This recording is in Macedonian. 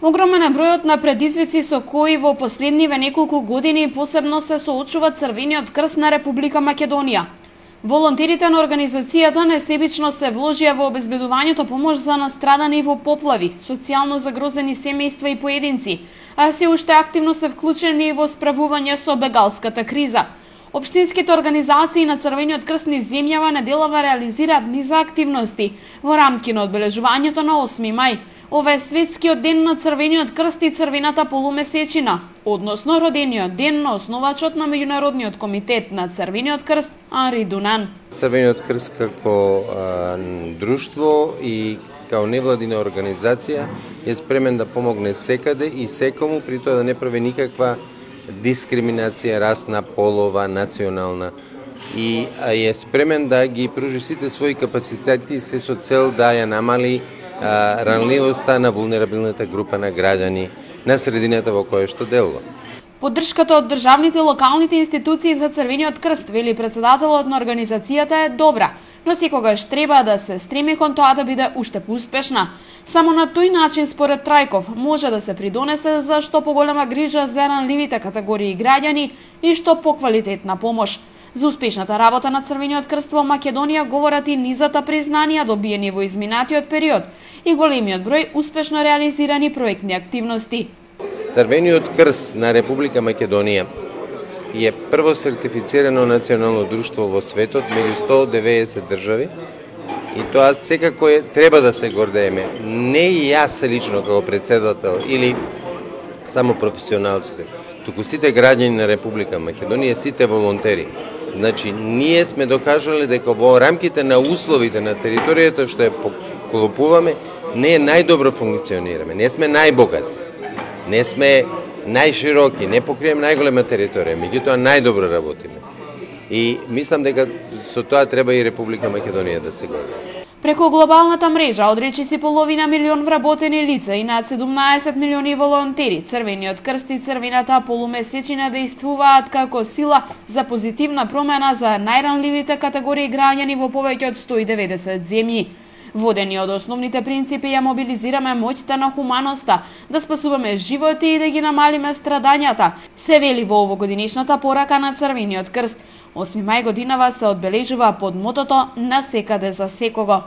Огромен е бројот на предизвици со кои во последниве неколку години посебно се соочува Црвениот крст на Република Македонија. Волонтерите на организацијата несебично се вложија во обезбедувањето помош за настрадани во поплави, социјално загрозени семејства и поединци, а се уште активно се вклучени во справување со бегалската криза. Општинските организации на Црвениот крст низ земјава неделава реализираат низа активности во рамки на одбележувањето на 8 мај. Ова е светскиот ден на Црвениот крст и црвената полумесечина, односно родениот ден на основачот на Меѓународниот комитет на Црвениот крст Анри Дунан. Црвениот крст како друштво и као невладина организација е спремен да помогне секаде и секому, при тоа да не прави никаква дискриминација расна, полова, национална и е спремен да ги пружи сите своји капацитети се со цел да ја намали ранливоста на вулнерабилната група на граѓани на средината во која што делува. Поддршката од државните и локалните институции за Црвениот крст, вели председателот на организацијата, е добра, но секогаш треба да се стреми кон тоа да биде уште поуспешна. Само на тој начин, според Трајков, може да се придонесе за што поголема грижа за ранливите категории граѓани и што поквалитетна помош. За успешната работа на Црвениот крст во Македонија говорат и низата признанија добиени во изминатиот период и големиот број успешно реализирани проектни активности. Црвениот крст на Република Македонија е прво сертифицирано национално друштво во светот меѓу 190 држави и тоа секако треба да се гордееме. Не и јас лично како председател или само професионалците, туку сите граѓани на Република Македонија, сите волонтери. Значи, ние сме докажале дека во рамките на условите на територијата што ја поклопуваме, не најдобро функционираме, не сме најбогати, не сме најшироки, не покрием најголема територија, меѓутоа најдобро работиме. И мислам дека со тоа треба и Република Македонија да се горди. Преку глобалната мрежа од речиси половина милион вработени лица и над 17 милиони волонтери, Црвениот крст и црвената полумесечина действуваат како сила за позитивна промена за најранливите категории граѓани во повеќе од 190 земји. Водени од основните принципи ја мобилизираме моќта на хуманоста, да спасуваме животи и да ги намалиме страдањата, се вели во овогодинешната порака на Црвениот крст. 8 мај годинава се одбележува под мотото "На секаде за секого".